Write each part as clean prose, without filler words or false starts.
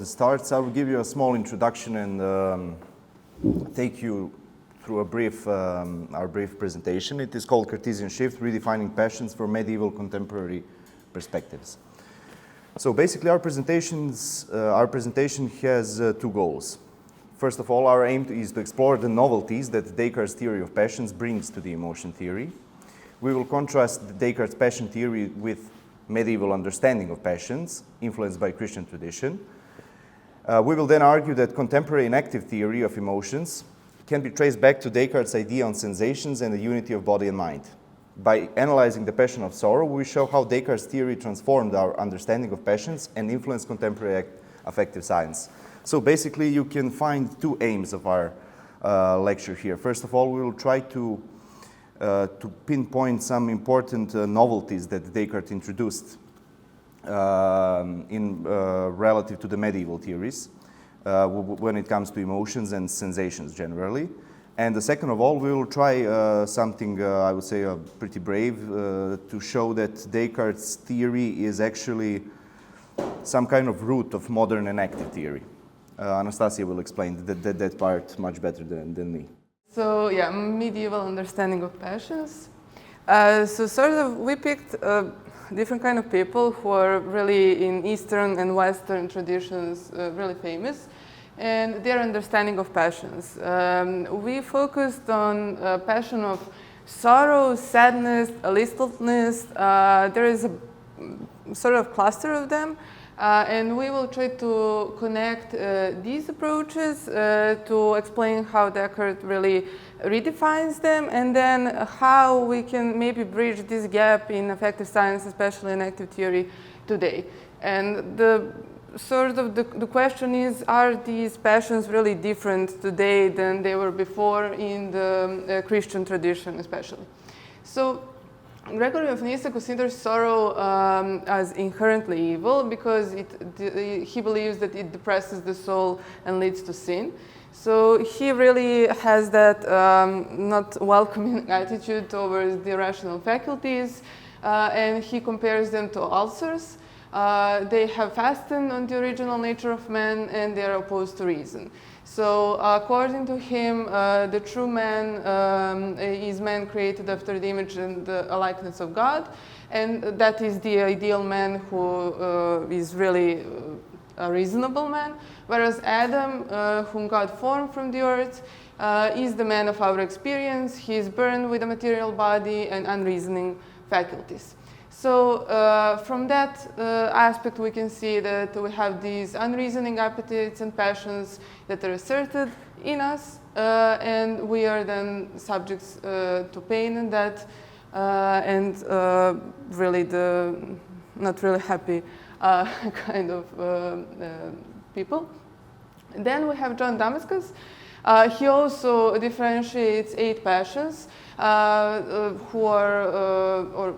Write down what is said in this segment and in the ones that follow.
the start, I will give you a small introduction and take you through our brief presentation. It is called Cartesian Shift, Redefining Passions for Medieval Contemporary Perspectives. So basically our presentation has two goals. First of all, our aim is to explore the novelties that Descartes' theory of passions brings to the emotion theory. We will contrast Descartes' passion theory with medieval understanding of passions, influenced by Christian tradition. We will then argue that contemporary enactive theory of emotions can be traced back to Descartes' idea on sensations and the unity of body and mind. By analyzing the passion of sorrow, we show how Descartes' theory transformed our understanding of passions and influenced contemporary affective science. So basically, you can find two aims of our lecture here. First of all, we will try to pinpoint some important novelties that Descartes introduced relative to the medieval theories when it comes to emotions and sensations generally. And the second of all, we will try something, I would say, pretty brave, to show that Descartes' theory is actually some kind of root of modern enactive theory. Anastasija will explain that part much better than me. So yeah, medieval understanding of passions. So sort of we picked different kind of people who are really in Eastern and Western traditions really famous, and their understanding of passions. We focused on passion of sorrow, sadness, listlessness. There is a sort of cluster of them. And we will try to connect these approaches to explain how Descartes really redefines them, and then how we can maybe bridge this gap in affective science, especially in active theory today. And the question is, are these passions really different today than they were before in the Christian tradition especially? So Gregory of Nyssa considers sorrow as inherently evil because he believes that it depresses the soul and leads to sin. So he really has that not welcoming attitude towards the rational faculties, and he compares them to ulcers. They have fastened on the original nature of man, and they are opposed to reason. So according to him, the true man is man created after the image and the likeness of God, and that is the ideal man who is really a reasonable man, whereas Adam, whom God formed from the earth, is the man of our experience. He is born with a material body and unreasoning faculties. So from that aspect, we can see that we have these unreasoning appetites and passions that are asserted in us, and we are then subjects to pain and death, and really the not really happy kind of people. Then we have John Damascus. He also differentiates 8 passions who are or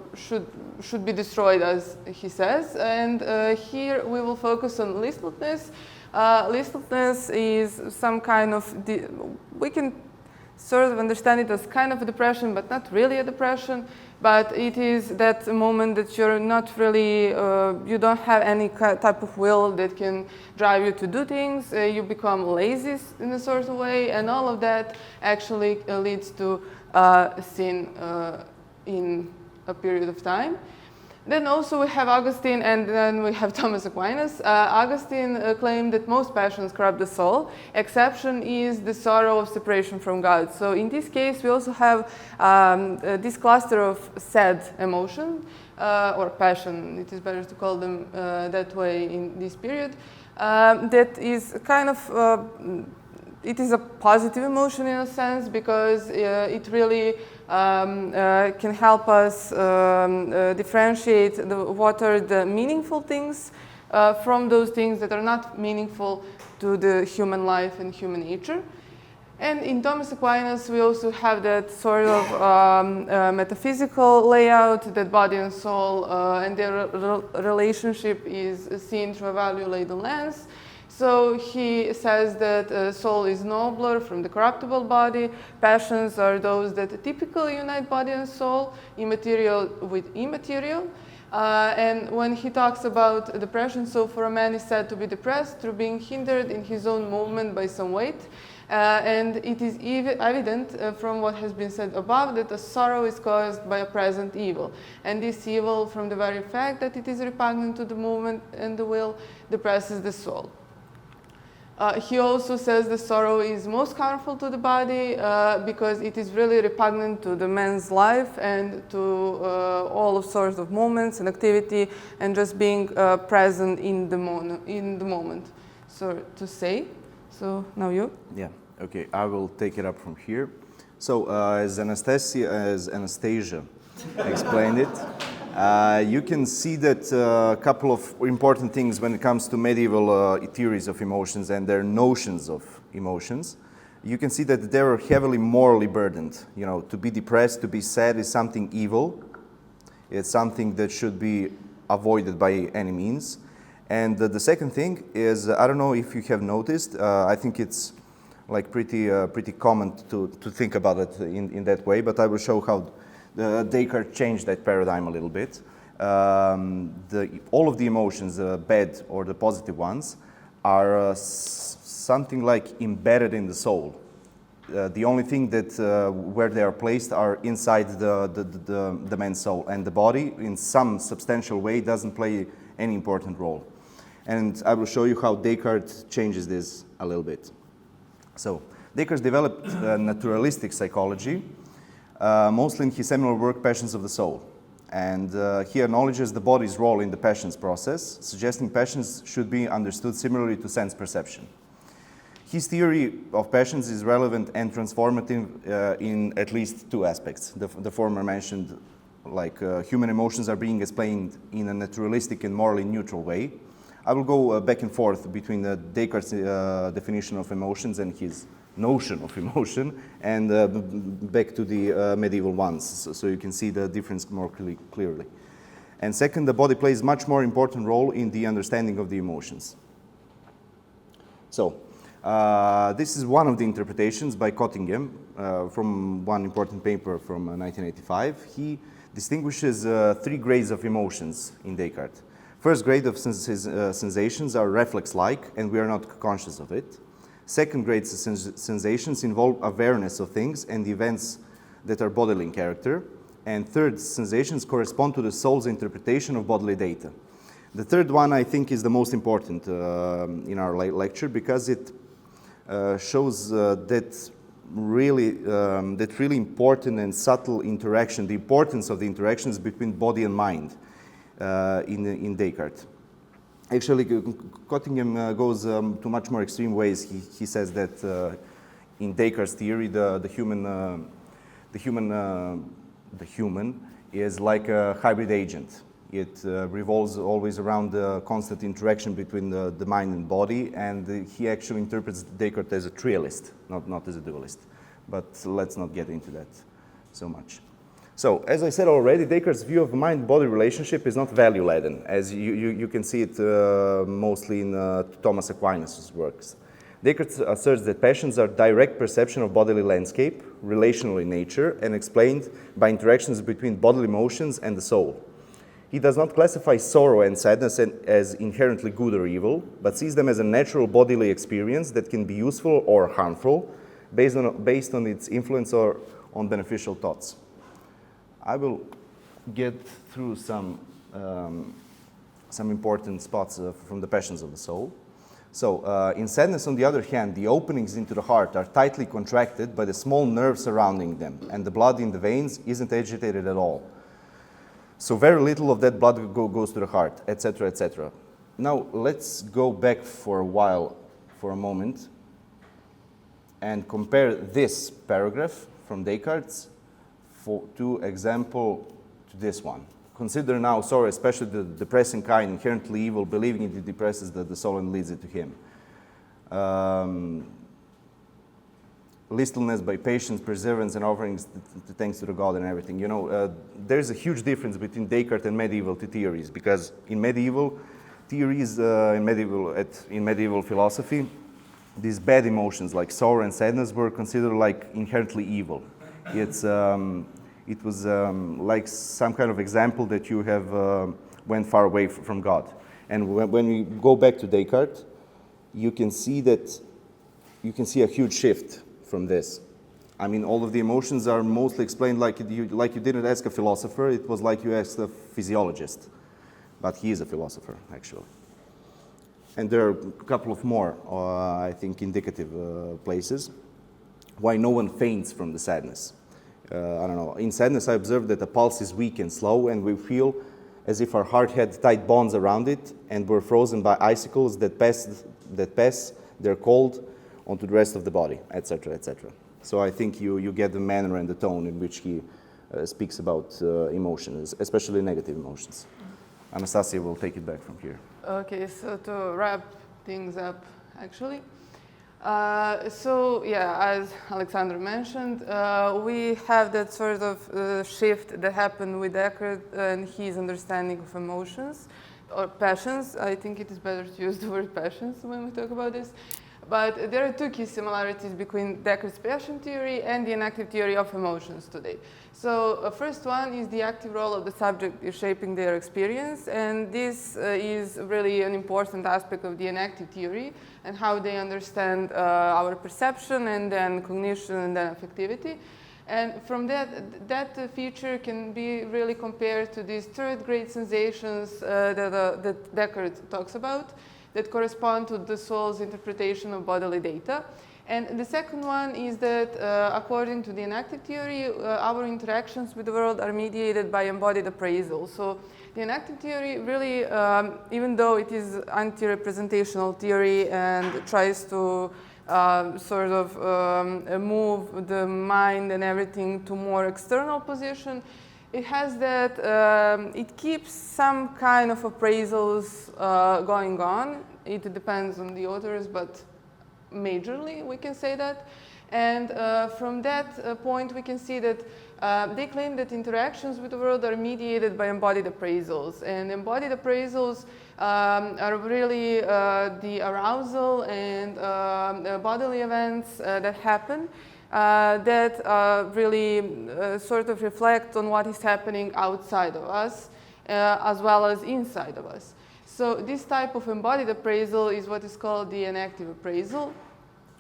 should be destroyed, as he says. And here we will focus on listlessness. Listlessness is some kind of, we can sort of understand it as kind of a depression, but not really a depression. But it is that moment that you're not really, you don't have any type of will that can drive you to do things. You become lazy in a sort of way, and all of that actually leads to sin in a period of time. Then also we have Augustine, and then we have Thomas Aquinas. Augustine claimed that most passions corrupt the soul. Exception is the sorrow of separation from God. So in this case, we also have this cluster of sad emotion, or passion, it is better to call them that way in this period, that is kind of, it is a positive emotion in a sense, because it really can help us differentiate what are the meaningful things from those things that are not meaningful to the human life and human nature. And in Thomas Aquinas, we also have that sort of metaphysical layout, that body and soul and their relationship is seen through a value-laden lens. So he says that soul is nobler from the corruptible body. Passions are those that typically unite body and soul, immaterial with immaterial. And when he talks about depression, so for a man is said to be depressed through being hindered in his own movement by some weight. And it is evident from what has been said above that a sorrow is caused by a present evil. And this evil, from the very fact that it is repugnant to the movement and the will, depresses the soul. He also says the sorrow is most harmful to the body because it is really repugnant to the man's life and to all of sorts of movements and activity and just being present in the moment. So to say, so now you? Yeah, okay, I will take it up from here. So as Anastasia explained it, you can see that a couple of important things when it comes to medieval theories of emotions and their notions of emotions. You can see that they are heavily morally burdened. You know, to be depressed, to be sad is something evil. It's something that should be avoided by any means. And the second thing is, I don't know if you have noticed, I think it's like pretty common to think about it in that way, but I will show how Descartes changed that paradigm a little bit. All of the emotions, the bad or the positive ones, are something like embedded in the soul. The only thing that where they are placed are inside the man's soul, and the body in some substantial way doesn't play any important role. And I will show you how Descartes changes this a little bit. So Descartes developed naturalistic psychology, mostly in his seminal work, Passions of the Soul. And he acknowledges the body's role in the passions process, suggesting passions should be understood similarly to sense perception. His theory of passions is relevant and transformative in at least two aspects. The former mentioned, like human emotions are being explained in a naturalistic and morally neutral way. I will go back and forth between Descartes' definition of emotions and his notion of emotion, and back to the medieval ones, so you can see the difference more clearly. And second, the body plays much more important role in the understanding of the emotions. So, this is one of the interpretations by Cottingham from one important paper from 1985. He distinguishes three grades of emotions in Descartes. First grade of sensations are reflex-like, and we are not conscious of it. Second grade sensations involve awareness of things and events that are bodily in character. And third, sensations correspond to the soul's interpretation of bodily data. The third one, I think, is the most important in our lecture, because it shows that really important and subtle interaction, the importance of the interactions between body and mind in Descartes. Actually, Cottingham goes to much more extreme ways. He says that in Descartes' theory, the human is like a hybrid agent. It revolves always around the constant interaction between the mind and body, and he actually interprets Descartes as a trialist, not as a dualist. But let's not get into that so much. So, as I said already, Descartes' view of mind-body relationship is not value-laden, as you can see it mostly in Thomas Aquinas' works. Descartes asserts that passions are direct perception of bodily landscape, relational in nature, and explained by interactions between bodily motions and the soul. He does not classify sorrow and sadness as inherently good or evil, but sees them as a natural bodily experience that can be useful or harmful based on its influence or on beneficial thoughts. I will get through some important spots from the Passions of the Soul. So, in sadness, on the other hand, the openings into the heart are tightly contracted by the small nerves surrounding them, and the blood in the veins isn't agitated at all. So very little of that blood goes to the heart, etc., etc. Now, let's go back for a moment, and compare this paragraph from Descartes to this one. Consider now sorrow, especially the depressing kind, inherently evil, believing it depresses the soul and leads it to him. Listlessness by patience, perseverance, and offerings thanks to the God and everything. You know, there's a huge difference between Descartes and medieval theories, because in medieval theories, in medieval philosophy, these bad emotions like sorrow and sadness were considered like inherently evil. It was like some kind of example that you have went far away from God. And when we go back to Descartes, you can see a huge shift from this. I mean, all of the emotions are mostly explained like you didn't ask a philosopher, it was like you asked a physiologist. But he is a philosopher, actually. And there are a couple of more, I think, indicative places. Why no one faints from the sadness. I don't know. In sadness, I observed that the pulse is weak and slow, and we feel as if our heart had tight bonds around it and were frozen by icicles that pass their cold onto the rest of the body, etc., etc. So I think you get the manner and the tone in which he speaks about emotions, especially negative emotions. Anastasija will take it back from here. Okay, so to wrap things up, actually. So yeah, as Alexander mentioned, we have that sort of shift that happened with Descartes and his understanding of emotions, or passions. I think it is better to use the word passions when we talk about this. But there are two key similarities between Descartes' passion theory and the enactive theory of emotions today. So first one is the active role of the subject in shaping their experience, and this is really an important aspect of the enactive theory and how they understand our perception and then cognition and then affectivity. And from that feature can be really compared to these third-grade sensations that Descartes talks about, that correspond to the soul's interpretation of bodily data. And the second one is that, according to the enactive theory, our interactions with the world are mediated by embodied appraisal. So the enactive theory really, even though it is anti-representational theory and tries to sort of move the mind and everything to more external position, it has that, it keeps some kind of appraisals going on. It depends on the authors, but majorly we can say that. And from that point we can see that they claim that interactions with the world are mediated by embodied appraisals. And embodied appraisals are really the arousal and bodily events that happen that really sort of reflect on what is happening outside of us as well as inside of us. So this type of embodied appraisal is what is called the enactive appraisal,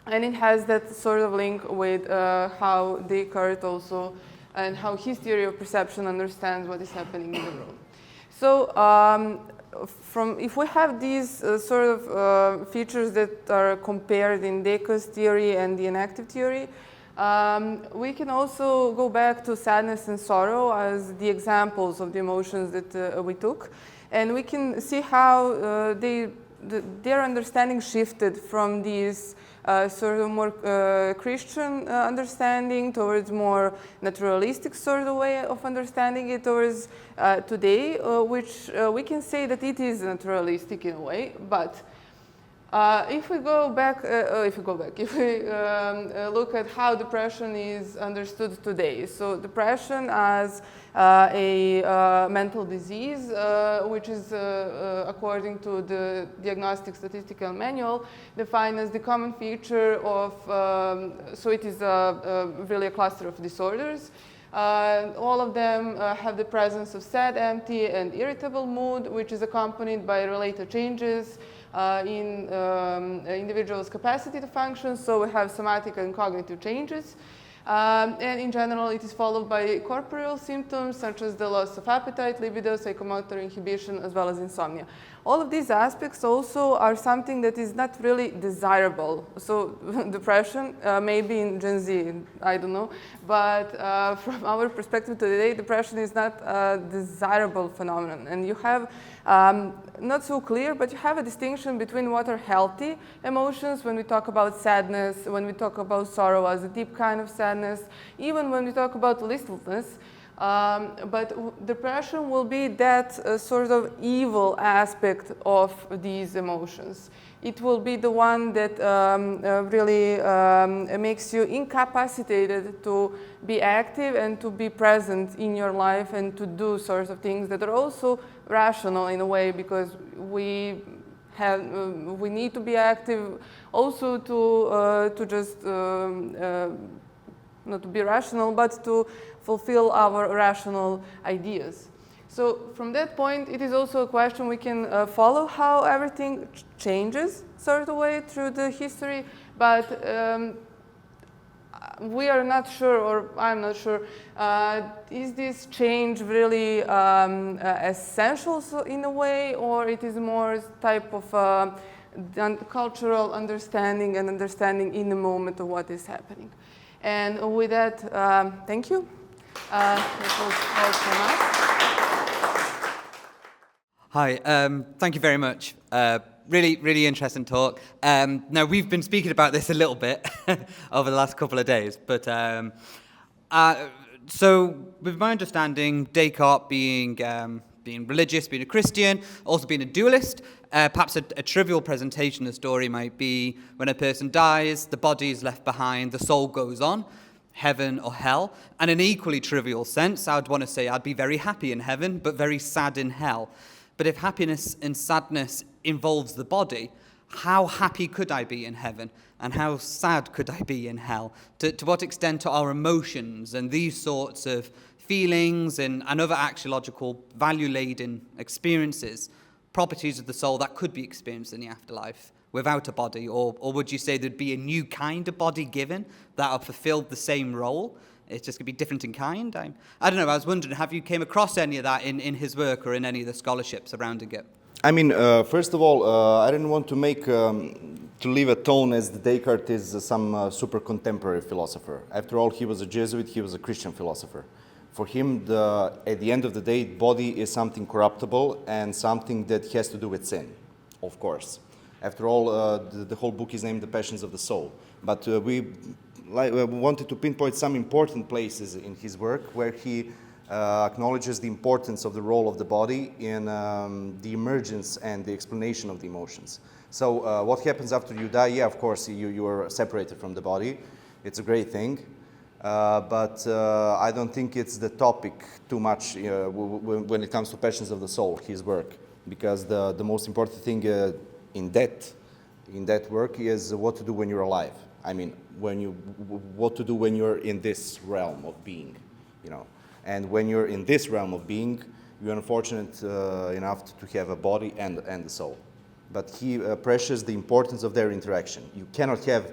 and it has that sort of link with how Descartes also and how his theory of perception understands what is happening in the world. So if we have these sort of features that are compared in Descartes' theory and the enactive theory, we can also go back to sadness and sorrow as the examples of the emotions that we took. And we can see how their understanding shifted from these sort of more Christian understanding towards more naturalistic sort of way of understanding it towards today, which we can say that it is naturalistic in a way. But if we look at how depression is understood today, so depression as a mental disease, which is, according to the Diagnostic Statistical Manual, defined as the common feature of, so it is really a cluster of disorders. All of them have the presence of sad, empty, and irritable mood, which is accompanied by related changes in individual's capacity to function. So we have somatic and cognitive changes. And in general, it is followed by corporeal symptoms such as the loss of appetite, libido, psychomotor inhibition, as well as insomnia. All of these aspects also are something that is not really desirable. So depression, maybe in Gen Z, I don't know, but from our perspective today, depression is not a desirable phenomenon. And you have, not so clear, but you have a distinction between what are healthy emotions when we talk about sadness, when we talk about sorrow as a deep kind of sadness, even when we talk about listlessness. But depression will be that sort of evil aspect of these emotions. It will be the one that really makes you incapacitated to be active and to be present in your life and to do sorts of things that are also rational in a way, because we need to be active also to just not to be rational, but to fulfill our rational ideas. So from that point, it is also a question we can follow how everything changes sort of way through the history, but we are not sure, or I'm not sure, is this change really essential in a way, or it is more type of cultural understanding and understanding in the moment of what is happening. And with that, thank you. That was all from us. Hi, thank you very much. Really interesting talk. Now, we've been speaking about this a little bit over the last couple of days, but so with my understanding, Descartes being religious, being a Christian, also being a dualist, perhaps a trivial presentation of the story might be when a person dies, the body is left behind, the soul goes on, heaven or hell. And in an equally trivial sense, I would want to say I'd be very happy in heaven, but very sad in hell. But if happiness and sadness involves the body, how happy could I be in heaven? And how sad could I be in hell? To what extent are our emotions and these sorts of feelings and other axiological value-laden experiences properties of the soul that could be experienced in the afterlife without a body? Or would you say there'd be a new kind of body given that have fulfilled the same role? It's just going to be different in kind? I don't know, I was wondering, have you came across any of that in his work or in any of the scholarship surrounding it? I mean, first of all, I didn't want to make, to leave a tone as Descartes is some super contemporary philosopher. After all, he was a Jesuit, he was a Christian philosopher. For him, at the end of the day, body is something corruptible and something that has to do with sin, of course. After all, the whole book is named The Passions of the Soul. But we wanted to pinpoint some important places in his work where he acknowledges the importance of the role of the body in the emergence and the explanation of the emotions. So what happens after you die? Yeah, of course, you are separated from the body. It's a great thing. But I don't think it's the topic too much when it comes to Passions of the Soul, his work. Because the most important thing in that work is what to do when you're alive. I mean, what to do when you're in this realm of being, you know. And when you're in this realm of being, you're unfortunate enough to have a body and a soul. But he pressures the importance of their interaction. You cannot have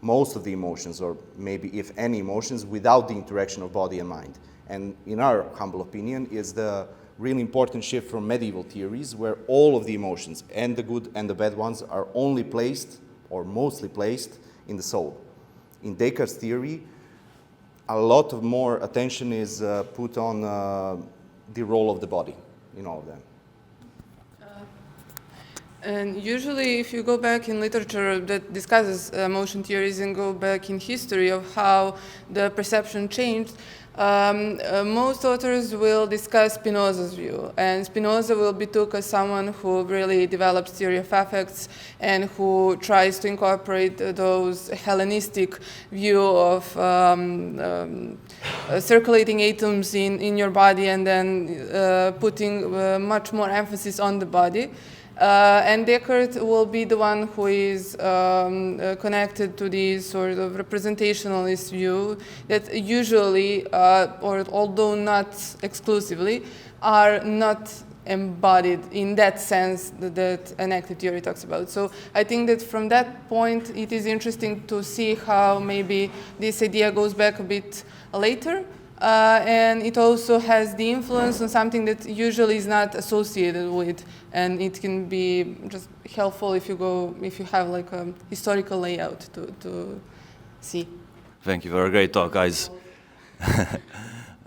most of the emotions, or maybe if any emotions, without the interaction of body and mind. And in our humble opinion, is the really important shift from medieval theories, where all of the emotions, and the good and the bad ones, are only placed, or mostly placed, in the soul. In Descartes' theory, a lot of more attention is put on the role of the body in all of them. And usually, if you go back in literature that discusses emotion theories and go back in history of how the perception changed, most authors will discuss Spinoza's view. And Spinoza will be took as someone who really develops theory of affects and who tries to incorporate those Hellenistic view of circulating atoms in your body and then putting much more emphasis on the body. And Descartes will be the one who is connected to this sort of representationalist view that usually, or although not exclusively, are not embodied in that sense that enactive theory talks about. So I think that from that point, it is interesting to see how maybe this idea goes back a bit later. And it also has the influence on something that usually is not associated with, and it can be just helpful if you have like a historical layout to see. Thank you for a great talk, guys.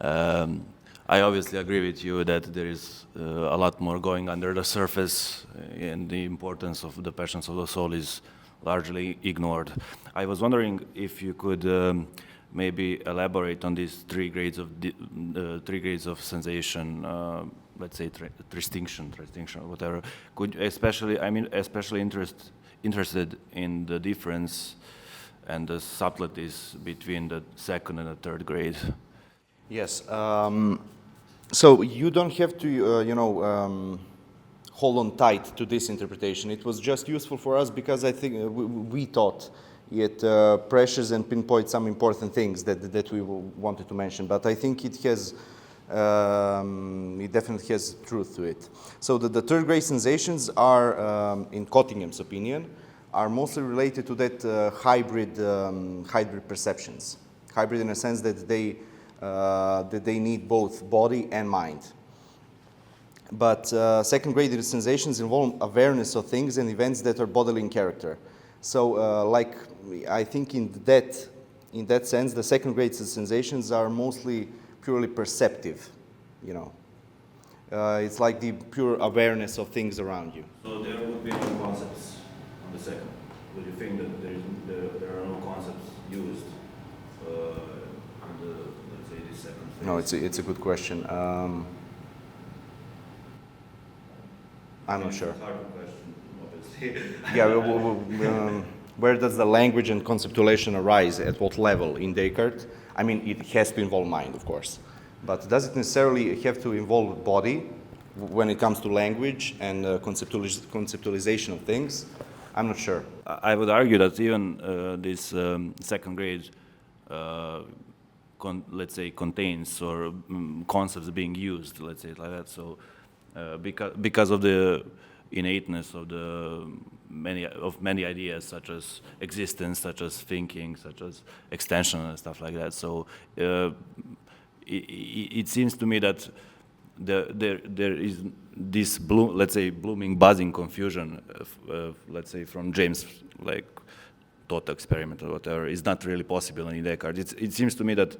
I obviously agree with you that there is a lot more going under the surface, and the importance of the Passions of the Soul is largely ignored. I was wondering if you could maybe elaborate on these three grades of sensation, let's say distinction, whatever. Especially interested in the difference and the subtleties between the second and the third grade. Yes. So you don't have to, hold on tight to this interpretation. It was just useful for us because I think we thought it pressures and pinpoints some important things that we wanted to mention. But I think it has it definitely has truth to it. So the third grade sensations are, in Cottingham's opinion, are mostly related to that hybrid perceptions. Hybrid in a sense that they need both body and mind. But second grade sensations involve awareness of things and events that are bodily in character. So like I think in that sense, the second grade sensations are mostly purely perceptive, you know. It's like the pure awareness of things around you. So there would be no concepts on the second. Would you think that there are no concepts used on the, let's say, the second phase? No, it's a good question. I'm not sure. It's a hard question, obviously. Yeah, where does the language and conceptualization arise? At what level? In Descartes? I mean, it has to involve mind, of course. But does it necessarily have to involve body when it comes to language and conceptualization of things? I'm not sure. I would argue that even this second grade, let's say, contains or concepts being used, let's say it like that. So because of the innateness of many ideas, such as existence, such as thinking, such as extension and stuff like that. So it seems to me that there is this let's say blooming, buzzing confusion, let's say from James, like thought experiment or whatever, is not really possible in Descartes. It seems to me that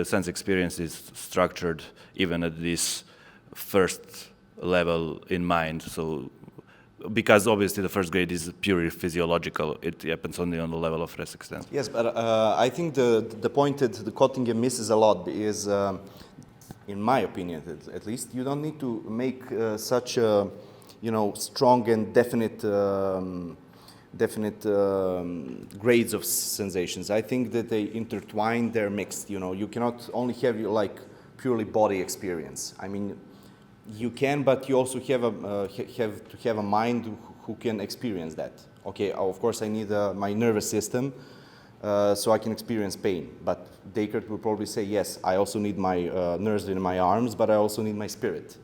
sense experience is structured even at this first level in mind. So because obviously the first grade is purely physiological, it happens only on the level of res extens. Yes, but I think the point that the Cottingham misses a lot is, in my opinion at least, you don't need to make such a, strong and definite grades of sensations. I think that they intertwine, they're mixed. You cannot only have like purely body experience. I mean, you can, but you also have to have a mind who can experience that. Okay, of course I need my nervous system so I can experience pain. But Descartes will probably say, yes, I also need my nerves in my arms, but I also need my spirit.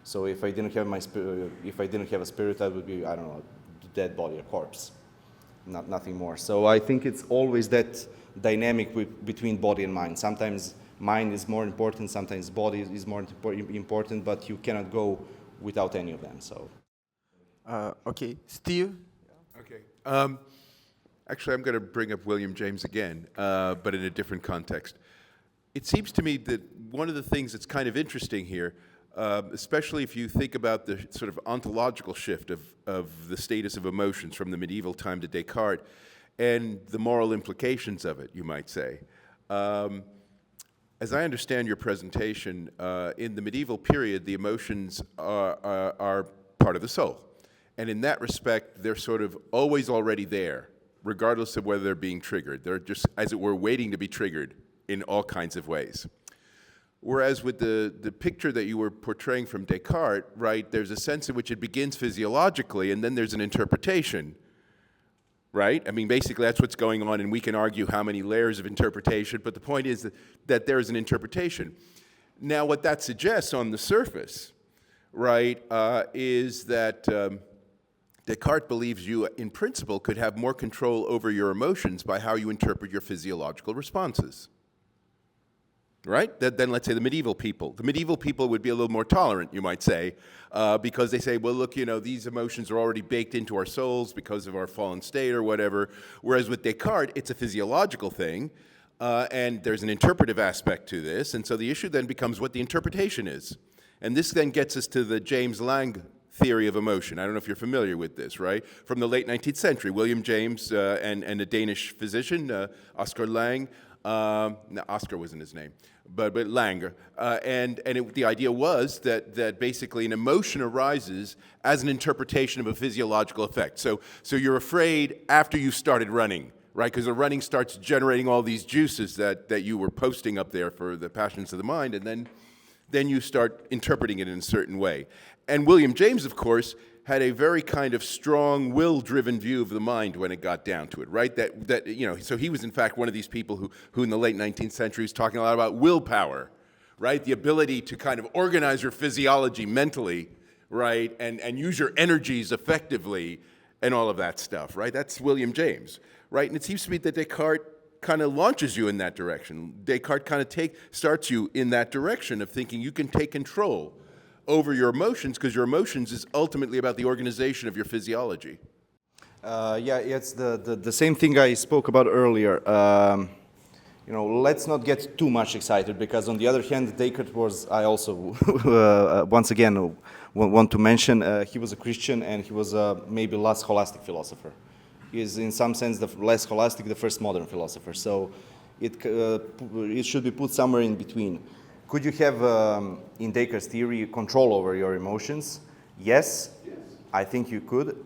So if I didn't have my spirit, if I didn't have a spirit, I would be, I don't know, a dead body, a corpse, nothing more. So I think it's always that dynamic between body and mind. Sometimes mind is more important, sometimes body is more important, but you cannot go without any of them. So, okay, Steve. Okay. Actually, I'm going to bring up William James again, but in a different context. It seems to me that one of the things that's kind of interesting here, especially if you think about the sort of ontological shift of the status of emotions from the medieval time to Descartes, and the moral implications of it, you might say. As I understand your presentation, in the medieval period, the emotions are part of the soul. And in that respect, they're sort of always already there, regardless of whether they're being triggered. They're just, as it were, waiting to be triggered in all kinds of ways. Whereas with the picture that you were portraying from Descartes, right, there's a sense in which it begins physiologically, and then there's an interpretation. Right? I mean, basically, that's what's going on, and we can argue how many layers of interpretation, but the point is that there is an interpretation. Now, what that suggests on the surface, right, is that Descartes believes you, in principle, could have more control over your emotions by how you interpret your physiological responses. Right? Then let's say the medieval people. The medieval people would be a little more tolerant, you might say, because they say, well, look, these emotions are already baked into our souls because of our fallen state or whatever. Whereas with Descartes, it's a physiological thing, and there's an interpretive aspect to this. And so the issue then becomes what the interpretation is. And this then gets us to the James Lange theory of emotion. I don't know if you're familiar with this, right? From the late 19th century, William James and a Danish physician, Oscar Lange. No, Oscar wasn't his name, but Lange. The idea was that basically an emotion arises as an interpretation of a physiological effect. So you're afraid after you started running, right? Because the running starts generating all these juices that you were posting up there for the passions of the mind, and then you start interpreting it in a certain way. And William James, of course, had a very kind of strong, will-driven view of the mind when it got down to it, right? So he was in fact one of these people who in the late 19th century was talking a lot about willpower, right? The ability to kind of organize your physiology mentally, right? And use your energies effectively and all of that stuff, right? That's William James, right? And it seems to me that Descartes kind of launches you in that direction. Descartes kind of starts you in that direction of thinking you can take control over your emotions, because your emotions is ultimately about the organization of your physiology. Yeah, it's the same thing I spoke about earlier. You know, let's not get too much excited, because on the other hand, Descartes was, I also, once again, want to mention, he was a Christian, and he was maybe less scholastic philosopher. He is, in some sense, the less scholastic, the first modern philosopher. So it should be put somewhere in between. Could you have, in Descartes' theory, control over your emotions? Yes, I think you could.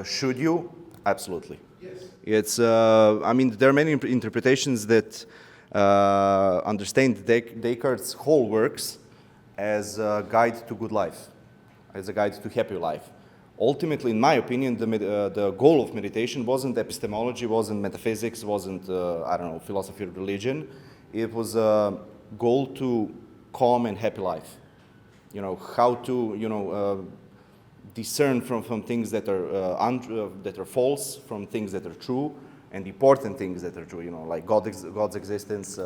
Should you? Absolutely. Yes. It's, I mean, there are many interpretations that understand Descartes' whole works as a guide to good life, as a guide to happy life. Ultimately, in my opinion, the goal of meditation wasn't epistemology, wasn't metaphysics, wasn't, I don't know, philosophy or religion. It was a goal to calm and happy life. You know, how to, you know, discern from things that are false, from things that are true, and important things that are true, you know, like God's existence,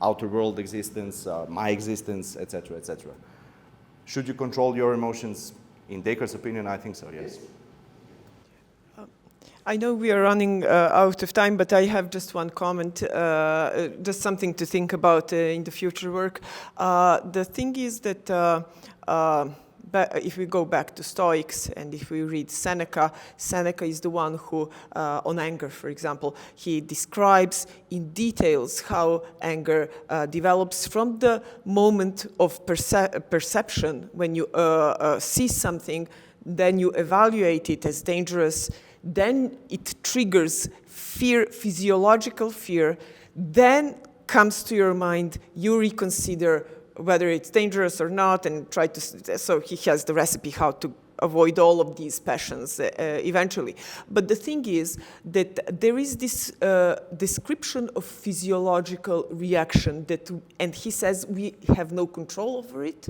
outer world existence, my existence, etc., etc. Should you control your emotions? In Descartes' opinion, I think so, yes. I know we are running out of time, but I have just one comment, just something to think about in the future work. The thing is that if we go back to Stoics and if we read Seneca, Seneca is the one who, on anger, for example, he describes in details how anger develops from the moment of perception, when you see something, then you evaluate it as dangerous, then it triggers fear, physiological fear, then comes to your mind, you reconsider whether it's dangerous or not, and try to, so he has the recipe how to avoid all of these passions eventually. But the thing is that there is this description of physiological reaction that, and he says we have no control over it.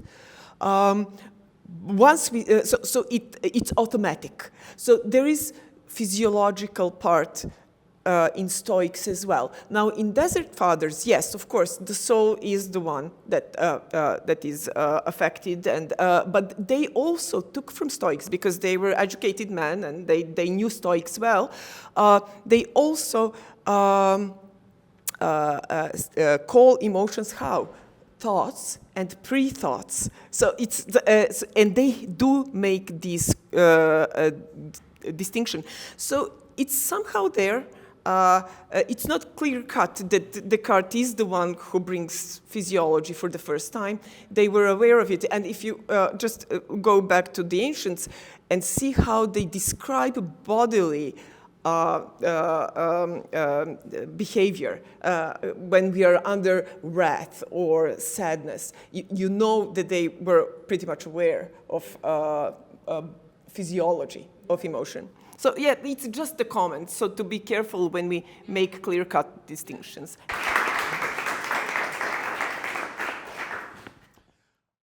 Once we, it's automatic. So there is physiological part in Stoics as well. Now, in Desert Fathers, yes, of course, the soul is the one that that is affected, and but they also took from Stoics, because they were educated men and they knew Stoics well. They also call emotions how? Thoughts and pre-thoughts. So it's and they do make this distinction. So it's somehow there. It's not clear-cut that Descartes is the one who brings physiology for the first time. They were aware of it. And if you just go back to the ancients and see how they describe bodily behavior when we are under wrath or sadness, you know that they were pretty much aware of physiology of emotion. So yeah, it's just a comment, so to be careful when we make clear-cut distinctions.